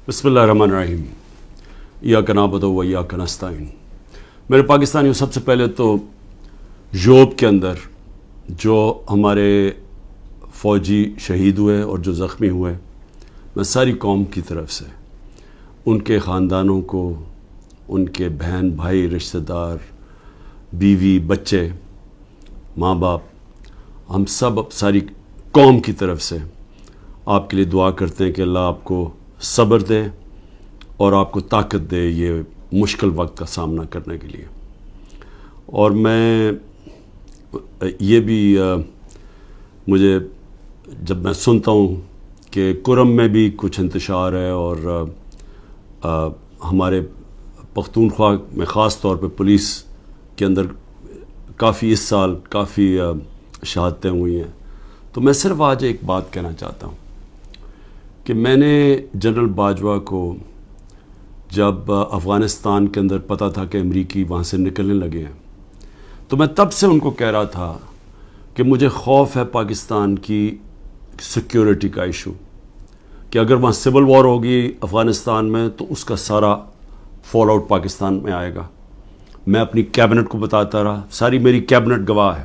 بسم اللہ الرحمن الرحیم ایاک نعبد و ایاک نستعین۔ میرے پاکستانیوں، سب سے پہلے تو یوب کے اندر جو ہمارے فوجی شہید ہوئے اور جو زخمی ہوئے، میں ساری قوم کی طرف سے ان کے خاندانوں کو، ان کے بہن بھائی، رشتہ دار، بیوی، بچے، ماں باپ، ہم سب ساری قوم کی طرف سے آپ کے لیے دعا کرتے ہیں کہ اللہ آپ کو صبر دے اور آپ کو طاقت دے یہ مشکل وقت کا سامنا کرنے کے لیے۔ اور میں یہ بھی مجھے جب میں سنتا ہوں کہ کرم میں بھی کچھ انتشار ہے اور ہمارے پختونخوا میں خاص طور پہ پولیس کے اندر کافی اس سال کافی شہادتیں ہوئی ہیں، تو میں صرف آج ایک بات کہنا چاہتا ہوں کہ میں نے جنرل باجوہ کو جب افغانستان کے اندر پتہ تھا کہ امریکی وہاں سے نکلنے لگے ہیں، تو میں تب سے ان کو کہہ رہا تھا کہ مجھے خوف ہے پاکستان کی سیکیورٹی کا ایشو، کہ اگر وہاں سول وار ہوگی افغانستان میں تو اس کا سارا فال آؤٹ پاکستان میں آئے گا۔ میں اپنی کیبنٹ کو بتاتا رہا، ساری میری کیبنٹ گواہ ہے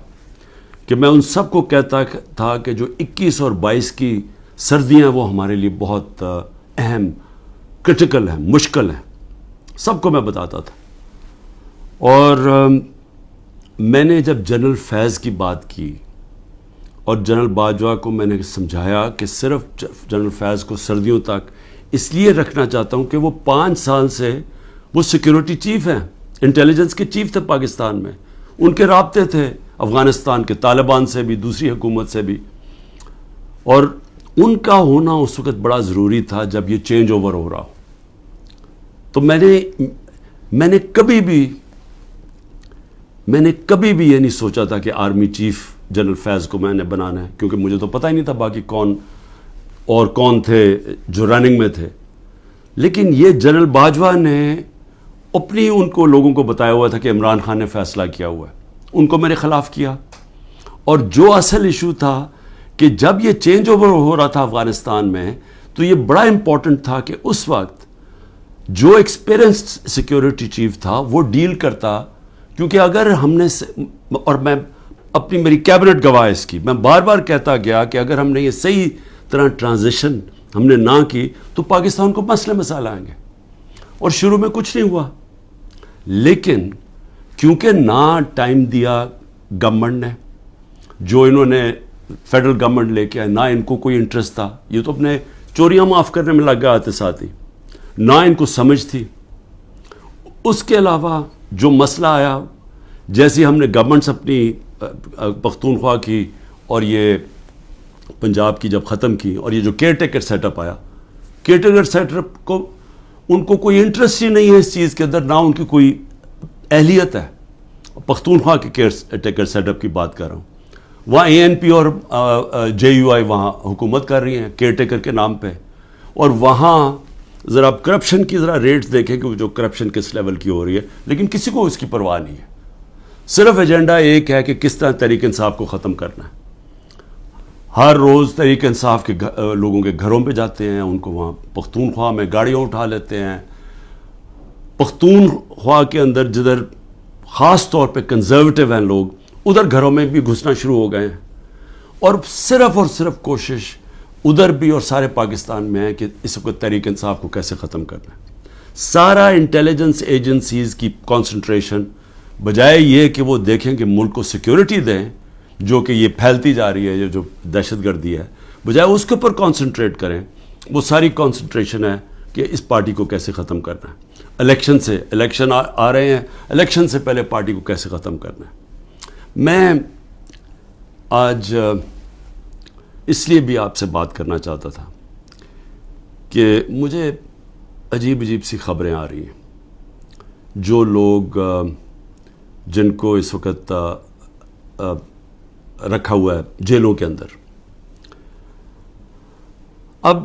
کہ میں ان سب کو کہتا تھا کہ جو 21 اور 22 کی سردیاں وہ ہمارے لیے بہت اہم، کرٹیکل ہیں، مشکل ہیں، سب کو میں بتاتا تھا۔ اور میں نے جب جنرل فیض کی بات کی اور جنرل باجوہ کو میں نے سمجھایا کہ صرف جنرل فیض کو سردیوں تک اس لیے رکھنا چاہتا ہوں کہ وہ 5 سال سے وہ سیکیورٹی چیف ہیں، انٹیلیجنس کے چیف تھے پاکستان میں، ان کے رابطے تھے افغانستان کے طالبان سے بھی، دوسری حکومت سے بھی، اور ان کا ہونا اس وقت بڑا ضروری تھا جب یہ چینج اوور ہو رہا ہو۔ تو میں نے کبھی بھی یہ نہیں سوچا تھا کہ آرمی چیف جنرل فیض کو میں نے بنانا ہے، کیونکہ مجھے تو پتہ ہی نہیں تھا باقی کون تھے جو رننگ میں تھے۔ لیکن یہ جنرل باجوہ نے اپنی ان کو لوگوں کو بتایا ہوا تھا کہ عمران خان نے فیصلہ کیا ہوا ہے، ان کو میرے خلاف کیا۔ اور جو اصل ایشو تھا کہ جب یہ چینج اوور ہو رہا تھا افغانستان میں، تو یہ بڑا امپورٹنٹ تھا کہ اس وقت جو ایکسپیرینسڈ سیکیورٹی چیف تھا وہ ڈیل کرتا، کیونکہ اگر ہم نے، اور میں میری کیبنٹ گواہ اس کی، میں بار بار کہتا گیا کہ اگر ہم نے یہ صحیح طرح ٹرانزیشن ہم نے نہ کی تو پاکستان کو مسئلے مسائل آئیں گے۔ اور شروع میں کچھ نہیں ہوا، لیکن کیونکہ نہ ٹائم دیا گورنمنٹ نے، جو انہوں نے فیڈرل گورنمنٹ لے کے آئے، نہ ان کو کوئی انٹرسٹ تھا، یہ تو اپنے چوریاں معاف کرنے میں لگ گئے آتے ساتھ ہی، نہ ان کو سمجھ تھی۔ اس کے علاوہ جو مسئلہ آیا، جیسے ہم نے گورنمنٹس اپنی پختونخوا کی اور یہ پنجاب کی جب ختم کی، اور یہ جو کیئر ٹیکر سیٹ اپ آیا، کیئر ٹیکر سیٹ اپ کو ان کو کوئی انٹرسٹ ہی نہیں ہے اس چیز کے اندر، نہ ان کی کوئی اہلیت ہے۔ پختونخوا کے کیئر ٹیکر سیٹ اپ کی بات کر رہا ہوں، وہاں ANP اور JUI وہاں حکومت کر رہی ہیں کیئر ٹیکر کے نام پہ، اور وہاں ذرا کرپشن کی ذرا ریٹس دیکھیں کہ جو کرپشن کس لیول کی ہو رہی ہے، لیکن کسی کو اس کی پرواہ نہیں ہے، صرف ایجنڈا ایک ہے کہ کس طرح تحریک انصاف کو ختم کرنا ہے۔ ہر روز تحریک انصاف کے لوگوں کے گھروں پہ جاتے ہیں، ان کو وہاں پختونخوا میں گاڑیاں اٹھا لیتے ہیں۔ پختونخوا کے اندر جدھر خاص طور پہ کنزرویٹو ہیں لوگ، ادھر گھروں میں بھی گھسنا شروع ہو گئے ہیں، اور صرف کوشش ادھر بھی اور سارے پاکستان میں ہے کہ اس وقت تحریک انصاف کو کیسے ختم کرنا ہے۔ سارا انٹیلیجنس ایجنسیز کی کانسنٹریشن بجائے یہ کہ وہ دیکھیں کہ ملک کو سیکیورٹی دیں، جو کہ یہ پھیلتی جا رہی ہے، یہ جو دہشت گردی ہے، بجائے اس کے اوپر کانسنٹریٹ کریں، وہ ساری کانسنٹریشن ہے کہ اس پارٹی کو کیسے ختم کرنا ہے۔ الیکشن آ رہے ہیں، الیکشن سے پہلے پارٹی کو کیسے ختم کرنا ہے۔ میں آج اس لیے بھی آپ سے بات کرنا چاہتا تھا کہ مجھے عجیب سی خبریں آ رہی ہیں، جو لوگ جن کو اس وقت رکھا ہوا ہے جیلوں کے اندر، اب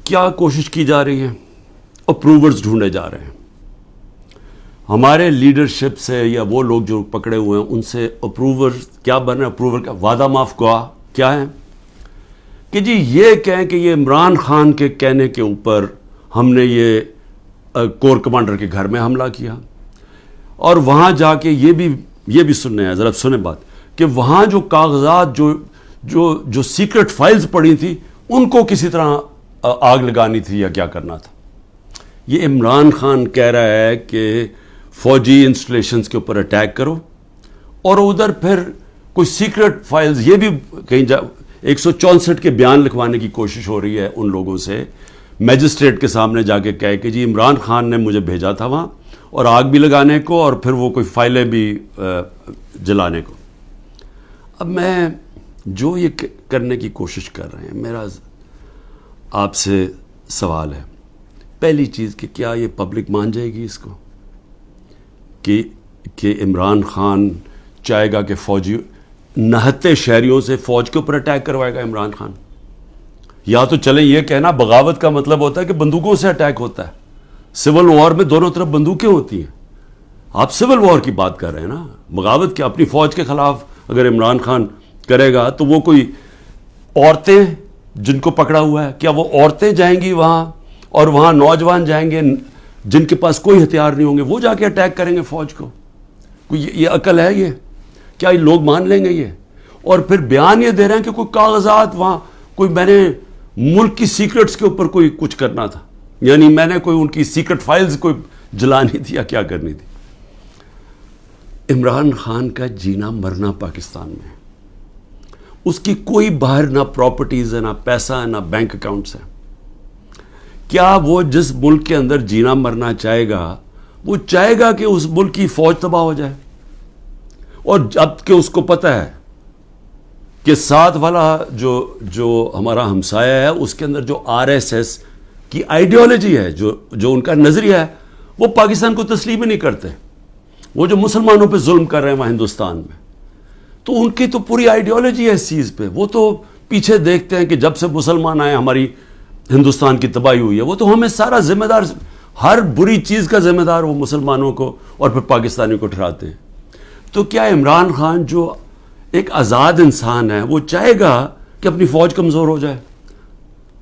کیا کوشش کی جا رہی ہے، اپروورز ڈھونڈے جا رہے ہیں ہمارے لیڈرشپ سے، یا وہ لوگ جو پکڑے ہوئے ہیں ان سے اپروور کیا بن رہے ہیں، اپروور کا وعدہ معاف گواہ کیا ہے کہ جی یہ کہیں کہ یہ عمران خان کے کہنے کے اوپر ہم نے یہ کور کمانڈر کے گھر میں حملہ کیا، اور وہاں جا کے یہ بھی سننے ہیں، ذرا سنیں بات، کہ وہاں جو کاغذات جو سیکرٹ فائلز پڑی تھی ان کو کسی طرح آگ لگانی تھی یا کیا کرنا تھا۔ یہ عمران خان کہہ رہا ہے کہ فوجی انسٹالیشنز کے اوپر اٹیک کرو، اور ادھر پھر کوئی سیکرٹ فائلز، یہ بھی کہیں 164 کے بیان لکھوانے کی کوشش ہو رہی ہے ان لوگوں سے، میجسٹریٹ کے سامنے جا کے کہے کہ جی عمران خان نے مجھے بھیجا تھا وہاں، اور آگ بھی لگانے کو، اور پھر وہ کوئی فائلیں بھی جلانے کو۔ اب میں جو یہ کرنے کی کوشش کر رہے ہیں، میرا آپ سے سوال ہے، پہلی چیز کہ کیا یہ پبلک مان جائے گی اس کو کہ عمران خان چاہے گا کہ فوجی نہتے شہریوں سے فوج کے اوپر اٹیک کروائے گا عمران خان؟ یا تو چلیں یہ کہنا بغاوت کا مطلب ہوتا ہے کہ بندوقوں سے اٹیک ہوتا ہے، سول وار میں دونوں طرف بندوقیں ہوتی ہیں، آپ سول وار کی بات کر رہے ہیں نا، بغاوت کیا اپنی فوج کے خلاف اگر عمران خان کرے گا تو وہ کوئی عورتیں جن کو پکڑا ہوا ہے، کیا وہ عورتیں جائیں گی وہاں، اور وہاں نوجوان جائیں گے جن کے پاس کوئی ہتھیار نہیں ہوں گے، وہ جا کے اٹیک کریں گے فوج کو؟ کوئی یہ عقل ہے؟ یہ کیا یہ لوگ مان لیں گے یہ؟ اور پھر بیان یہ دے رہے ہیں کہ کوئی کاغذات وہاں، کوئی میں نے ملک کی سیکرٹس کے اوپر کوئی کچھ کرنا تھا، یعنی میں نے کوئی ان کی سیکرٹ فائلز کوئی جلانی تھی یا کیا کرنی تھی۔ عمران خان کا جینا مرنا پاکستان میں، اس کی کوئی باہر نہ پراپرٹیز ہے، نہ پیسہ ہے، نہ بینک اکاؤنٹس ہیں۔ کیا وہ جس ملک کے اندر جینا مرنا چاہے گا، وہ چاہے گا کہ اس ملک کی فوج تباہ ہو جائے؟ اور جب کہ اس کو پتہ ہے کہ ساتھ والا جو ہمارا ہمسایہ ہے، اس کے اندر جو RSS کی آئیڈیالوجی ہے، جو ان کا نظریہ ہے، وہ پاکستان کو تسلیم ہی نہیں کرتے، وہ جو مسلمانوں پہ ظلم کر رہے ہیں وہاں ہندوستان میں، تو ان کی تو پوری آئیڈیالوجی ہے اس چیز پہ، وہ تو پیچھے دیکھتے ہیں کہ جب سے مسلمان آئے ہماری ہندوستان کی تباہی ہوئی ہے، وہ تو ہمیں سارا ذمہ دار، ہر بری چیز کا ذمہ دار وہ مسلمانوں کو اور پھر پاکستانیوں کو ٹھہراتے ہیں۔ تو کیا عمران خان جو ایک آزاد انسان ہے، وہ چاہے گا کہ اپنی فوج کمزور ہو جائے؟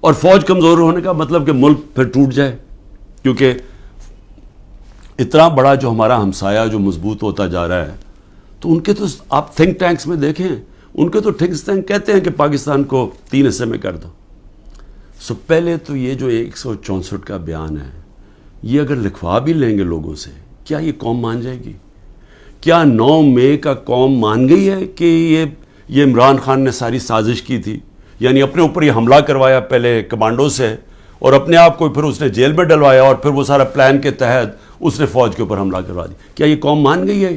اور فوج کمزور ہونے کا مطلب کہ ملک پھر ٹوٹ جائے، کیونکہ اتنا بڑا جو ہمارا ہمسایہ جو مضبوط ہوتا جا رہا ہے، تو ان کے تو آپ تھنک ٹینکس میں دیکھیں، ان کے تو تھنک ٹینک کہتے ہیں کہ پاکستان کو 3 حصے میں کر دو۔ سو پہلے تو یہ جو 164 کا بیان ہے، یہ اگر لکھوا بھی لیں گے لوگوں سے، کیا یہ قوم مان جائے گی؟ کیا 9 مئی کا قوم مان گئی ہے کہ یہ عمران خان نے ساری سازش کی تھی؟ یعنی اپنے اوپر یہ حملہ کروایا پہلے کمانڈو سے، اور اپنے آپ کو پھر اس نے جیل میں ڈلوایا، اور پھر وہ سارا پلان کے تحت اس نے فوج کے اوپر حملہ کروا دی۔ کیا یہ قوم مان گئی ہے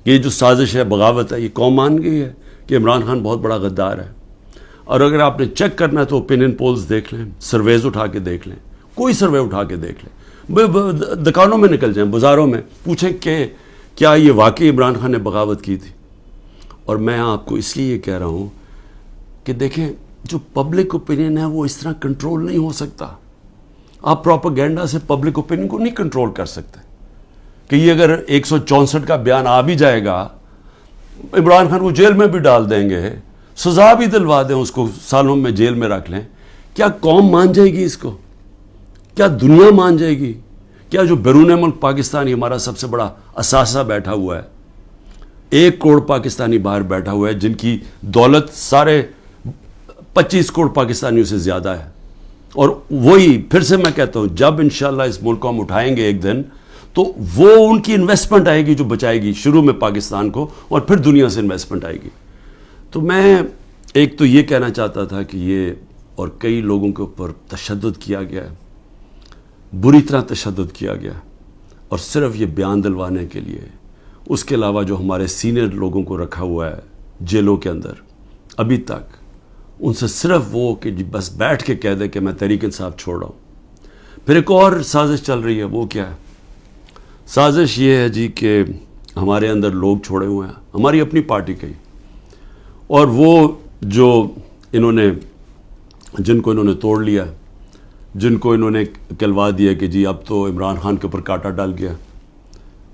کہ یہ جو سازش ہے، بغاوت ہے، یہ قوم مان گئی ہے کہ عمران خان بہت بڑا غدار ہے؟ اور اگر آپ نے چیک کرنا ہے تو اوپینین پولز دیکھ لیں، سرویز اٹھا کے دیکھ لیں، کوئی سروے اٹھا کے دیکھ لیں، دکانوں میں نکل جائیں، بازاروں میں پوچھیں کہ کیا یہ واقعی عمران خان نے بغاوت کی تھی؟ اور میں آپ کو اس لیے یہ کہہ رہا ہوں کہ دیکھیں، جو پبلک اوپینین ہے وہ اس طرح کنٹرول نہیں ہو سکتا۔ آپ پروپیگنڈا سے پبلک اوپینین کو نہیں کنٹرول کر سکتے کہ یہ اگر 164 کا بیان آ بھی جائے گا، عمران خان کو جیل میں بھی ڈال دیں گے، سزا بھی دلوا دیں اس کو، سالوں میں جیل میں رکھ لیں، کیا قوم مان جائے گی اس کو؟ کیا دنیا مان جائے گی؟ کیا جو بیرون ملک پاکستانی ہمارا سب سے بڑا اثاثہ بیٹھا ہوا ہے، 1 کروڑ پاکستانی باہر بیٹھا ہوا ہے، جن کی دولت سارے 25 کروڑ پاکستانیوں سے زیادہ ہے، اور وہی پھر سے میں کہتا ہوں، جب انشاءاللہ اس ملک کو ہم اٹھائیں گے ایک دن، تو وہ ان کی انویسٹمنٹ آئے گی جو بچائے گی شروع میں پاکستان کو، اور پھر دنیا سے انویسٹمنٹ آئے گی۔ تو میں ایک تو یہ کہنا چاہتا تھا کہ یہ اور کئی لوگوں کے اوپر تشدد کیا گیا ہے، بری طرح تشدد کیا گیا، اور صرف یہ بیان دلوانے کے لیے۔ اس کے علاوہ جو ہمارے سینئر لوگوں کو رکھا ہوا ہے جیلوں کے اندر ابھی تک، ان سے صرف وہ کہ جی بس بیٹھ کے کہہ دے کہ میں تحریک انصاف چھوڑ رہا ہوں۔ پھر ایک اور سازش چل رہی ہے، وہ کیا ہے؟ سازش یہ ہے جی کہ ہمارے اندر لوگ چھوڑے ہوئے ہیں، ہماری اپنی پارٹی کے، اور وہ جو جن کو انہوں نے توڑ لیا، جن کو انہوں نے کہلوا دیا کہ جی اب تو عمران خان کے اوپر کانٹا ڈال گیا،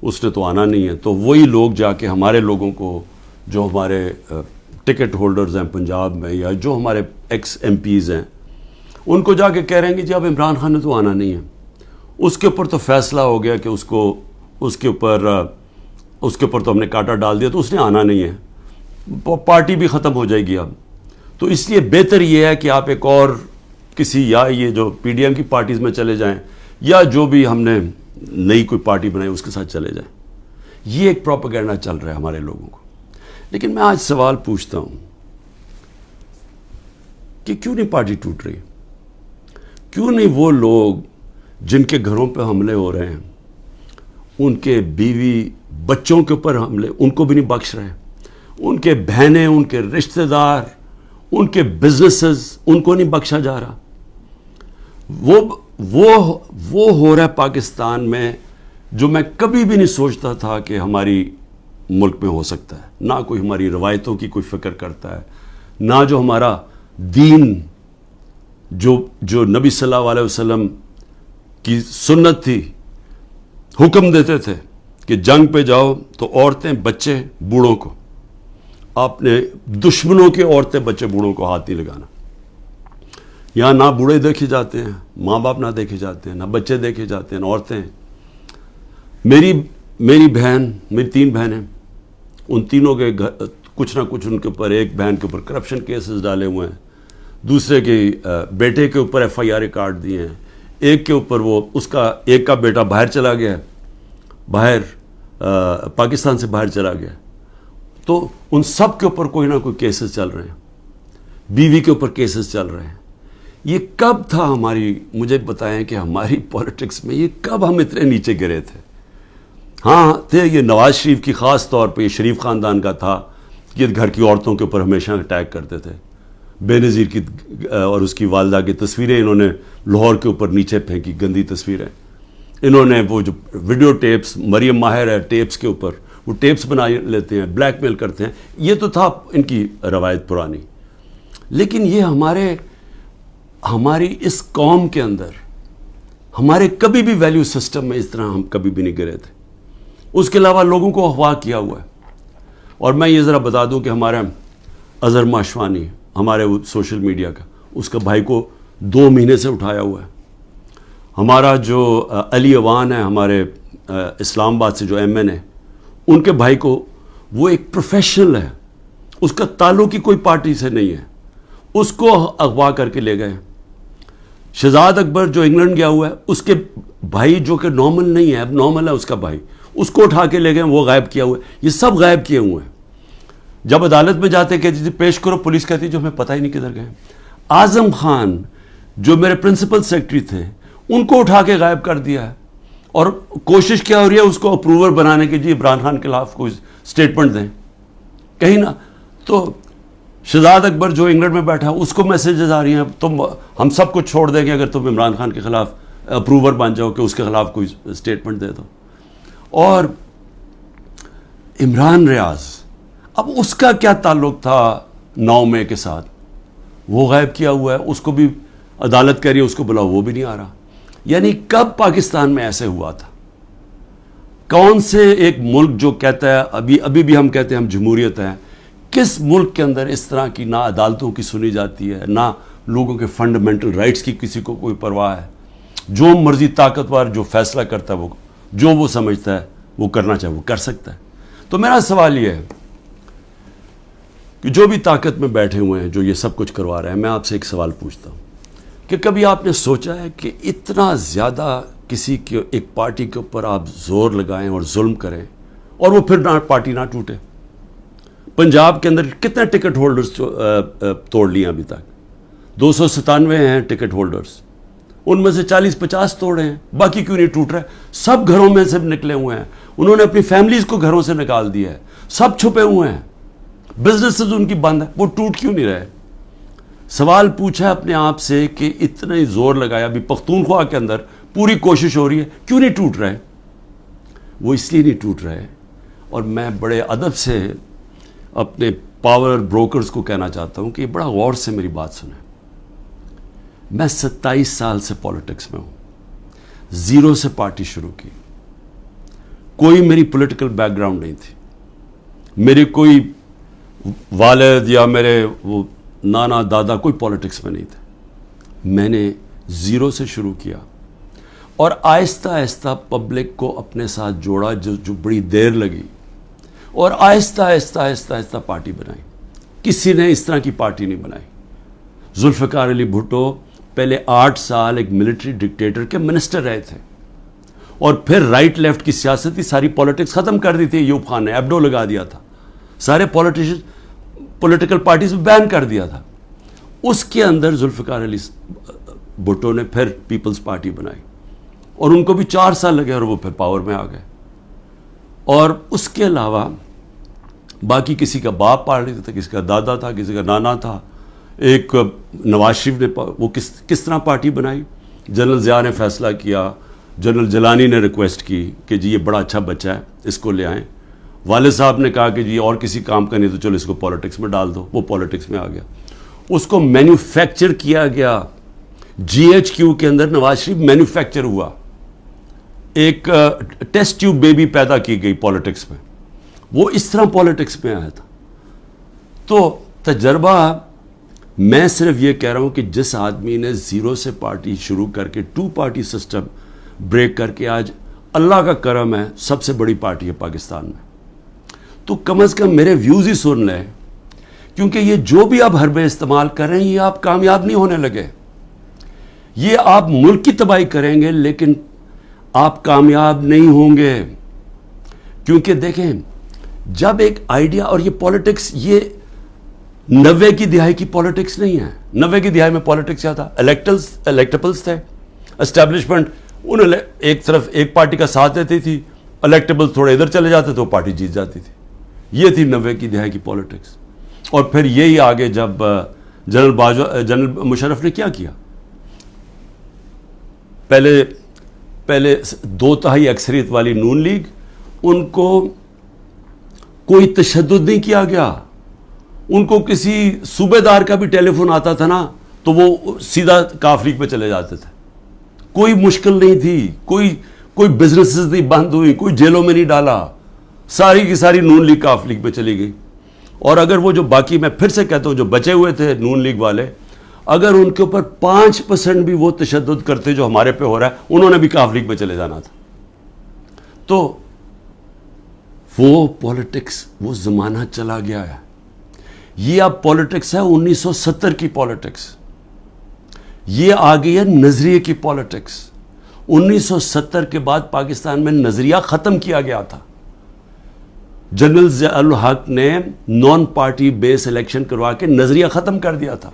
اس نے تو آنا نہیں ہے، تو وہی لوگ جا کے ہمارے لوگوں کو، جو ہمارے ٹکٹ ہولڈرز ہیں پنجاب میں، یا جو ہمارے ایکس ایم پیز ہیں، ان کو جا کے کہہ رہے ہیں کہ جی اب عمران خان نے تو آنا نہیں ہے، اس کے اوپر تو فیصلہ ہو گیا کہ اس کے اوپر تو ہم نے کانٹا ڈال دیا، تو اس نے آنا نہیں ہے، پارٹی بھی ختم ہو جائے گی اب. تو اس لیے بہتر یہ ہے کہ آپ ایک اور کسی، یا یہ جو پی ڈی ایم کی پارٹیز میں چلے جائیں یا جو بھی ہم نے نئی کوئی پارٹی بنائی اس کے ساتھ چلے جائیں. یہ ایک پروپیگنڈا چل رہا ہے ہمارے لوگوں کو. لیکن میں آج سوال پوچھتا ہوں کہ کیوں نہیں پارٹی ٹوٹ رہی؟ کیوں نہیں وہ لوگ جن کے گھروں پہ حملے ہو رہے ہیں، ان کے بیوی بچوں کے اوپر حملے، ان کو بھی نہیں بخش رہے، ان کے بہنیں، ان کے رشتہ دار، ان کے بزنسز، ان کو نہیں بخشا جا رہا؟ وہ ہو رہا ہے پاکستان میں جو میں کبھی بھی نہیں سوچتا تھا کہ ہماری ملک میں ہو سکتا ہے. نہ کوئی ہماری روایتوں کی کوئی فکر کرتا ہے، نہ جو ہمارا دین جو نبی صلی اللہ علیہ وسلم کی سنت تھی، حکم دیتے تھے کہ جنگ پہ جاؤ تو عورتیں بچے بوڑھوں کو، اپنے دشمنوں کے عورتیں بچے بوڑھوں کو ہاتھ نہیں لگانا. یہاں نہ بوڑھے دیکھے جاتے ہیں، ماں باپ نہ دیکھے جاتے ہیں، نہ بچے دیکھے جاتے ہیں، نہ عورتیں. میری بہن، میری 3 بہنیں، ان تینوں کے کچھ نہ کچھ ان کے اوپر، ایک بہن کے اوپر کرپشن کیسز ڈالے ہوئے ہیں، دوسرے کے بیٹے کے اوپر ایف آئی آر کاٹ دیے ہیں، ایک کے اوپر ایک کا بیٹا باہر چلا گیا، پاکستان سے باہر چلا گیا. تو ان سب کے اوپر کوئی نہ کوئی کیسز چل رہے ہیں، بیوی کے اوپر کیسز چل رہے ہیں. یہ کب تھا مجھے بتائیں کہ ہماری پولیٹکس میں یہ کب ہم اتنے نیچے گرے تھے؟ ہاں تھے، یہ نواز شریف کی خاص طور پہ، یہ شریف خاندان کا تھا کہ گھر کی عورتوں کے اوپر ہمیشہ اٹیک کرتے تھے. بے نظیر کی اور اس کی والدہ کی تصویریں انہوں نے لاہور کے اوپر نیچے پھینکی، گندی تصویریں. انہوں نے وہ جو ویڈیو ٹیپس، مریم ماہر ہے ٹیپس کے اوپر، وہ ٹیپس بنا لیتے ہیں، بلیک میل کرتے ہیں. یہ تو تھا ان کی روایت پرانی. لیکن یہ ہماری اس قوم کے اندر، ہمارے کبھی بھی ویلیو سسٹم میں اس طرح ہم کبھی بھی نہیں گرے تھے. اس کے علاوہ لوگوں کو اغوا کیا ہوا ہے. اور میں یہ ذرا بتا دوں کہ ہمارا اظہر ماشوانی، ہمارے سوشل میڈیا کا، اس کا بھائی کو 2 مہینے سے اٹھایا ہوا ہے. ہمارا جو علی اوان ہے، ہمارے اسلام آباد سے جو ایم این ہے، ان کے بھائی کو، وہ ایک پروفیشنل ہے، اس کا تعلق ہی کوئی پارٹی سے نہیں ہے، اس کو اغوا کر کے لے گئے. شہزاد اکبر جو انگلینڈ گیا ہوا ہے، اس کے بھائی جو کہ نارمل نہیں ہے، اب نارمل ہے اس کا بھائی، اس کو اٹھا کے لے گئے، وہ غائب کیا ہوا ہے. یہ سب غائب کیے ہوئے ہیں. جب عدالت میں جاتے کہ جی پیش کرو، پولیس کہتی جو ہمیں پتہ ہی نہیں کدھر گئے. اعظم خان جو میرے پرنسپل سیکرٹری تھے، ان کو اٹھا کے غائب کر دیا ہے. اور کوشش کیا ہو رہی ہے اس کو اپروور بنانے کی، جی عمران خان کے خلاف کوئی سٹیٹمنٹ دیں کہیں نہ. تو شہزاد اکبر جو انگلینڈ میں بیٹھا، اس کو میسیجز آ رہی ہیں ہم سب کچھ چھوڑ دیں گے اگر تم عمران خان کے خلاف اپروور بن جاؤ کہ اس کے خلاف کوئی سٹیٹمنٹ دے دو. اور عمران ریاض، اب اس کا کیا تعلق تھا 9 مئی کے ساتھ؟ وہ غائب کیا ہوا ہے، اس کو بھی عدالت کہہ رہی ہے اس کو بلاؤ، وہ بھی نہیں آ رہا. یعنی کب پاکستان میں ایسے ہوا تھا؟ کون سے ایک ملک جو کہتا ہے، ابھی بھی ہم کہتے ہیں ہم جمہوریت ہیں، کس ملک کے اندر اس طرح کی نہ عدالتوں کی سنی جاتی ہے، نہ لوگوں کے فنڈامنٹل رائٹس کی کسی کو کوئی پرواہ ہے؟ جو مرضی طاقتور جو فیصلہ کرتا ہے، وہ سمجھتا ہے وہ کرنا چاہے وہ کر سکتا ہے. تو میرا سوال یہ ہے کہ جو بھی طاقت میں بیٹھے ہوئے ہیں، جو یہ سب کچھ کروا رہے ہیں، میں آپ سے ایک سوال پوچھتا ہوں کہ کبھی آپ نے سوچا ہے کہ اتنا زیادہ کسی کے ایک پارٹی کے اوپر آپ زور لگائیں اور ظلم کریں اور وہ پھر پارٹی نہ ٹوٹے؟ پنجاب کے اندر کتنے ٹکٹ ہولڈرز توڑ لیے ابھی تک؟ 297 ہیں ٹکٹ ہولڈرز، ان میں سے 40-50 توڑے ہیں، باقی کیوں نہیں ٹوٹ رہے؟ سب گھروں میں سے نکلے ہوئے ہیں، انہوں نے اپنی فیملیز کو گھروں سے نکال دیا ہے، سب چھپے ہوئے ہیں، بزنسز ان کی بند ہے، وہ ٹوٹ کیوں نہیں رہے؟ سوال پوچھا اپنے آپ سے کہ اتنا ہی زور لگایا، ابھی پختونخوا کے اندر پوری کوشش ہو رہی ہے، کیوں نہیں ٹوٹ رہے؟ وہ اس لیے نہیں ٹوٹ رہے. اور میں بڑے ادب سے اپنے پاور بروکرز کو کہنا چاہتا ہوں کہ بڑا غور سے میری بات سنیں. میں 27 سال سے پولیٹکس میں ہوں، 0 سے پارٹی شروع کی، کوئی میری پولیٹیکل بیک گراؤنڈ نہیں تھی، میرے کوئی والد یا میرے وہ نانا دادا کوئی پولیٹکس میں نہیں تھے. میں نے زیرو سے شروع کیا اور آہستہ آہستہ پبلک کو اپنے ساتھ جوڑا، جو بڑی دیر لگی، اور آہستہ آہستہ آہستہ آہستہ پارٹی بنائی. کسی نے اس طرح کی پارٹی نہیں بنائی. ذوالفقار علی بھٹو پہلے 8 سال ایک ملٹری ڈکٹیٹر کے منسٹر رہے تھے، اور پھر رائٹ لیفٹ کی سیاست کی ساری پولیٹکس ختم کر دی تھی. ایوب خان نے ایبڈو لگا دیا تھا، سارے پولیٹیکل پارٹیز بین کر دیا تھا. اس کے اندر ذوالفقار علی بھٹو نے پھر پیپلز پارٹی بنائی، اور ان کو بھی 4 سال لگے اور وہ پھر پاور میں آ گئے. اور اس کے علاوہ باقی کسی کا باپ پارٹی تھا، کسی کا دادا تھا، کسی کا نانا تھا. ایک نواز شریف نے وہ کس طرح پارٹی بنائی. جنرل ضیاء نے فیصلہ کیا، جنرل جیلانی نے ریکویسٹ کی کہ جی یہ بڑا اچھا بچہ ہے، اس کو لے آئیں. والد صاحب نے کہا کہ جی اور کسی کام کا نہیں تو چلو اس کو پالیٹکس میں ڈال دو. وہ پالیٹکس میں آ گیا. اس کو مینوفیکچر کیا گیا. جی ایچ کیو کے اندر نواز شریف مینوفیکچر ہوا. ایک ٹیسٹ ٹیوب بیبی پیدا کی گئی پالیٹکس میں. وہ اس طرح پالیٹکس میں آیا تھا. تو تجربہ، میں صرف یہ کہہ رہا ہوں کہ جس آدمی نے زیرو سے پارٹی شروع کر کے 2 پارٹی سسٹم بریک کر کے آج اللہ کا کرم ہے سب سے بڑی پارٹی ہے پاکستان میں، تو کم از کم میرے ویوز ہی سن لیں. کیونکہ یہ جو بھی آپ حربے استعمال کر رہے ہیں یہ آپ کامیاب نہیں ہونے لگے. یہ آپ ملک کی تباہی کریں گے لیکن آپ کامیاب نہیں ہوں گے. کیونکہ دیکھیں، جب ایک آئیڈیا، اور یہ پالیٹکس یہ 90 کی دہائی کی پالیٹکس نہیں ہے. 90 کی دہائی میں پالیٹکس کیا تھا؟ الیکٹیبلز تھے، اسٹیبلشمنٹ انہوں نے ایک طرف ایک پارٹی کا ساتھ دیتی تھی، الیکٹیبلز تھوڑے ادھر چلے جاتے تو وہ پارٹی جیت جاتی تھی. یہ تھی 90 کی دہائی کی پالیٹکس. اور پھر یہی آگے جب جنرل مشرف نے کیا پہلے 2/3 اکثریت والی نون لیگ، ان کو کوئی تشدد نہیں کیا گیا. ان کو کسی صوبے دار کا بھی ٹیلی فون آتا تھا نا تو وہ سیدھا کاف لیگ پہ چلے جاتے تھے. کوئی مشکل نہیں تھی، کوئی بزنسز نہیں بند ہوئی، کوئی جیلوں میں نہیں ڈالا. ساری کی ساری نون لیگ کاف لیگ پہ چلی گئی. اور اگر وہ جو باقی، میں پھر سے کہتا ہوں، جو بچے ہوئے تھے نون لیگ والے، اگر ان کے اوپر 5% بھی وہ تشدد کرتے جو ہمارے پہ ہو رہا ہے، انہوں نے بھی کاف لیگ پہ چلے جانا تھا. تو وہ پالیٹکس، وہ زمانہ چلا گیا ہے. یہ اب پالیٹکس ہے 1970 کی پالیٹکس. یہ آ گئی ہے نظریے کی پالیٹکس. 1970 کے بعد پاکستان میں نظریہ ختم کیا گیا تھا. جنرل ضیاء الحق نے نان پارٹی بیس الیکشن کروا کے نظریہ ختم کر دیا تھا.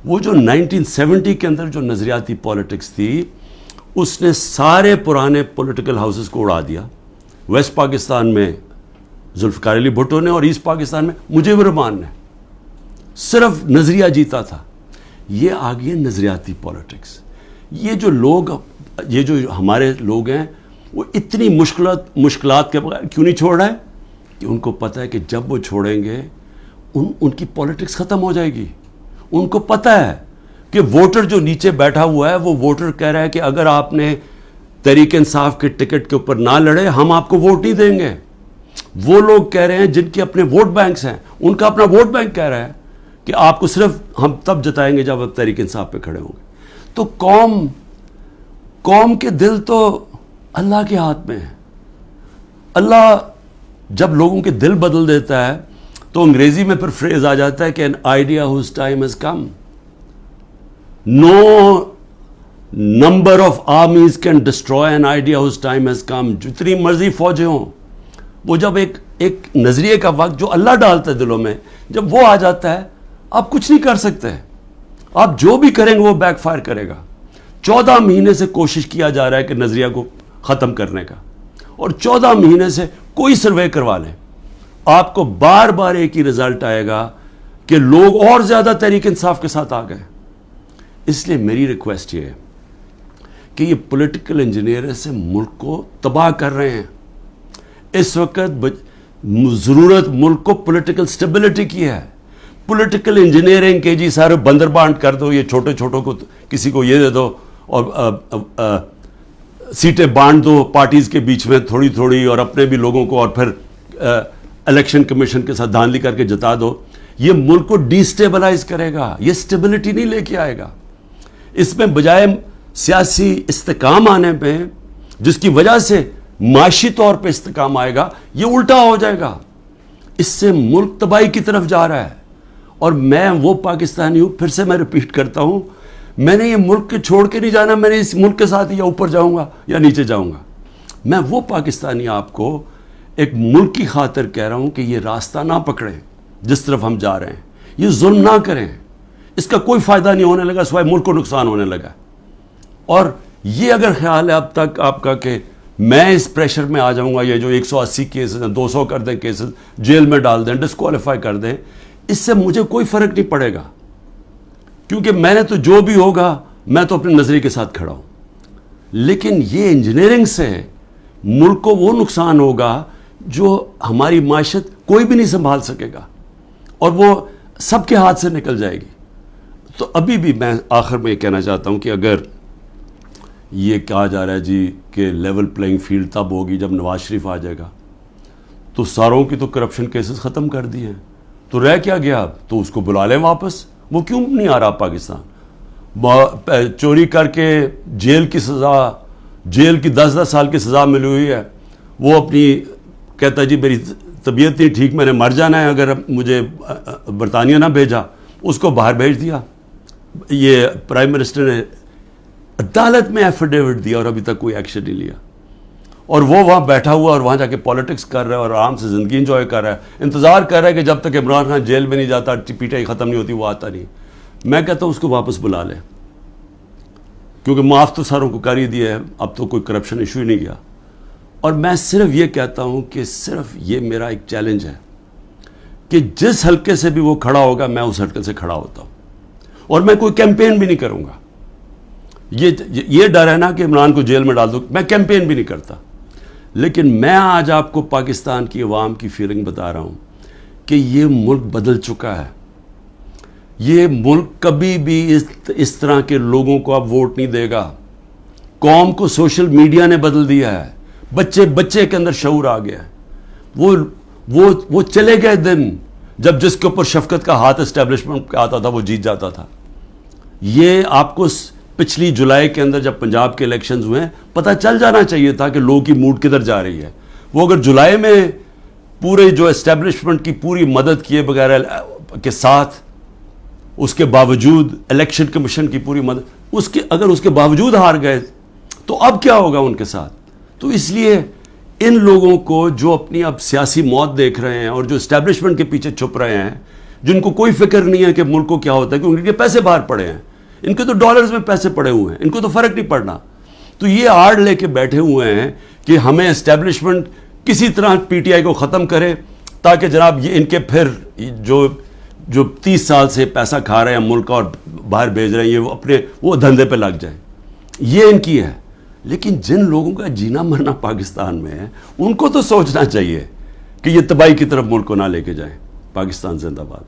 وہ جو 1970 کے اندر جو نظریاتی پالیٹکس تھی، اس نے سارے پرانے پولیٹیکل ہاؤسز کو اڑا دیا. ویسٹ پاکستان میں ذوالفقار علی بھٹو نے، اور ایسٹ پاکستان میں مجیب الرحمان نے. صرف نظریہ جیتا تھا. یہ آ گئی ہے نظریاتی پالیٹکس. یہ جو ہمارے لوگ ہیں وہ اتنی مشکلات کے بغیر کیوں نہیں چھوڑ رہے؟ کہ ان کو پتہ ہے کہ جب وہ چھوڑیں گے ان کی پالیٹکس ختم ہو جائے گی. ان کو پتہ ہے کہ ووٹر جو نیچے بیٹھا ہوا ہے، وہ ووٹر کہہ رہا ہے کہ اگر آپ نے تحریک انصاف کے ٹکٹ کے اوپر نہ لڑے ہم آپ کو ووٹ نہیں دیں گے. وہ لوگ کہہ رہے ہیں جن کے اپنے ووٹ بینکس ہیں، ان کا اپنا ووٹ بینک کہہ رہا ہے کہ آپ کو صرف ہم تب جتائیں گے جب آپ تحریک انصاف پہ کھڑے ہوں گے. تو قوم کے دل تو اللہ کے ہاتھ میں ہے. اللہ جب لوگوں کے دل بدل دیتا ہے تو انگریزی میں پھر فریز آ جاتا ہے کہ an idea whose time has come. No number of armies can destroy an idea whose time has come. جتنی مرضی فوجیں ہوں، وہ جب ایک نظریے کا وقت جو اللہ ڈالتا ہے دلوں میں، جب وہ آ جاتا ہے آپ کچھ نہیں کر سکتے. آپ جو بھی کریں گے وہ بیک فائر کرے گا. 14 مہینے سے کوشش کیا جا رہا ہے کہ نظریہ کو ختم کرنے کا، اور 14 مہینے سے کوئی سروے کروا لیں، آپ کو بار بار ایک ہی رزلٹ آئے گا کہ لوگ اور زیادہ تحریک انصاف کے ساتھ آ گئے. اس لیے میری ریکویسٹ یہ ہے کہ یہ پولیٹیکل انجینئر سے ملک کو تباہ کر رہے ہیں. اس وقت ضرورت ملک کو پولیٹیکل سٹیبلٹی کی ہے. پولیٹیکل انجینئرنگ کے جی سارے بندر بانٹ کر دو، یہ چھوٹے چھوٹوں کو کسی کو یہ دے دو اور سیٹیں بانٹ دو پارٹیز کے بیچ میں تھوڑی تھوڑی، اور اپنے بھی لوگوں کو، اور پھر الیکشن کمیشن کے ساتھ دھاندلی کر کے جتا دو. یہ ملک کو ڈی سٹیبلائز کرے گا، یہ سٹیبلٹی نہیں لے کے آئے گا. اس میں بجائے سیاسی استحکام آنے پہ، جس کی وجہ سے معاشی طور پہ استحکام آئے گا، یہ الٹا ہو جائے گا. اس سے ملک تباہی کی طرف جا رہا ہے. اور میں وہ پاکستانی ہوں، پھر سے میں ریپیٹ کرتا ہوں، میں نے یہ ملک کے چھوڑ کے نہیں جانا، میں نے اس ملک کے ساتھ یا اوپر جاؤں گا یا نیچے جاؤں گا. میں وہ پاکستانی آپ کو ایک ملک کی خاطر کہہ رہا ہوں کہ یہ راستہ نہ پکڑیں جس طرف ہم جا رہے ہیں، یہ ظلم نہ کریں. اس کا کوئی فائدہ نہیں ہونے لگا سوائے ملک کو نقصان ہونے لگا. اور یہ اگر خیال ہے اب تک آپ کا کہ میں اس پریشر میں آ جاؤں گا، یہ جو 180 کیسز ہیں 200 کر دیں، کیسز جیل میں ڈال دیں، ڈسکوالیفائی کر دیں، اس سے مجھے کوئی فرق نہیں پڑے گا، کیونکہ میں نے تو جو بھی ہوگا میں تو اپنے نظریے کے ساتھ کھڑا ہوں. لیکن یہ انجینئرنگ سے ملک کو وہ نقصان ہوگا جو ہماری معیشت کوئی بھی نہیں سنبھال سکے گا، اور وہ سب کے ہاتھ سے نکل جائے گی. تو ابھی بھی میں آخر میں یہ کہنا چاہتا ہوں کہ اگر یہ کہا جا رہا ہے جی کہ لیول پلینگ فیلڈ تب ہوگی جب نواز شریف آ جائے گا، تو ساروں کی تو کرپشن کیسز ختم کر دیے ہیں، تو رہ کیا گیا اب؟ تو اس کو بلا لیں واپس. وہ کیوں نہیں آ رہا پاکستان؟ چوری کر کے جیل کی سزا، جیل کی 10 سال کی سزا ملی ہوئی ہے، وہ اپنی کہتا ہے جی میری طبیعت نہیں ٹھیک، میں نے مر جانا ہے اگر مجھے برطانیہ نہ بھیجا، اس کو باہر بھیج دیا. یہ پرائم منسٹر نے عدالت میں ایفیڈیوٹ دیا اور ابھی تک کوئی ایکشن نہیں لیا، اور وہ وہاں بیٹھا ہوا اور وہاں جا کے پالیٹکس کر رہا ہے اور آرام سے زندگی انجوائے کر رہا ہے، انتظار کر رہا ہے کہ جب تک عمران خان جیل میں نہیں جاتا، پی ٹی آئی ختم نہیں ہوتی، وہ آتا نہیں. میں کہتا ہوں اس کو واپس بلا لے، کیونکہ معاف تو ساروں کو کر ہی دیا ہے، اب تو کوئی کرپشن ایشو ہی نہیں گیا. اور میں صرف یہ کہتا ہوں کہ صرف یہ میرا ایک چیلنج ہے کہ جس حلقے سے بھی وہ کھڑا ہوگا میں اس حلقے سے کھڑا ہوتا ہوں، اور میں کوئی کیمپین بھی نہیں کروں گا. یہ ڈر ہے نا کہ عمران کو جیل میں ڈال دو، میں کیمپین بھی نہیں کرتا. لیکن میں آج آپ کو پاکستان کی عوام کی فیلنگ بتا رہا ہوں کہ یہ ملک بدل چکا ہے. یہ ملک کبھی بھی اس طرح کے لوگوں کو اب ووٹ نہیں دے گا. قوم کو سوشل میڈیا نے بدل دیا ہے، بچے کے اندر شعور آ گیا ہے. وہ چلے گئے دن جب جس کے اوپر شفقت کا ہاتھ اسٹیبلشمنٹ پہ آتا تھا وہ جیت جاتا تھا. یہ آپ کو پچھلی جولائی کے اندر جب پنجاب کے الیکشنز ہوئے پتہ چل جانا چاہیے تھا کہ لوگوں کی موڈ کدھر جا رہی ہے. وہ اگر جولائی میں پورے جو اسٹیبلشمنٹ کی پوری مدد کیے بغیر کے ساتھ، اس کے باوجود الیکشن کمیشن کی پوری مدد، اگر اس کے باوجود ہار گئے تو اب کیا ہوگا ان کے ساتھ؟ تو اس لیے ان لوگوں کو جو اپنی اب سیاسی موت دیکھ رہے ہیں اور جو اسٹیبلشمنٹ کے پیچھے چھپ رہے ہیں، جن کو کوئی فکر نہیں ہے کہ ملک کو کیا ہوتا ہے، کیونکہ ان کے پیسے باہر پڑے ہیں، ان کے تو ڈالرز میں پیسے پڑے ہوئے ہیں، ان کو تو فرق نہیں پڑنا. تو یہ آڑ لے کے بیٹھے ہوئے ہیں کہ ہمیں اسٹیبلشمنٹ کسی طرح پی ٹی آئی کو ختم کرے، تاکہ جناب یہ ان کے پھر جو 30 سال سے پیسہ کھا رہے ہیں ملک کا اور باہر بھیج رہے ہیں، یہ اپنے وہ دھندے پہ لگ جائیں. یہ ان کی ہے. لیکن جن لوگوں کا جینا مرنا پاکستان میں ہے، ان کو تو سوچنا چاہیے کہ یہ تباہی کی طرف ملک کو نہ لے کے جائیں. پاکستان زندہ باد.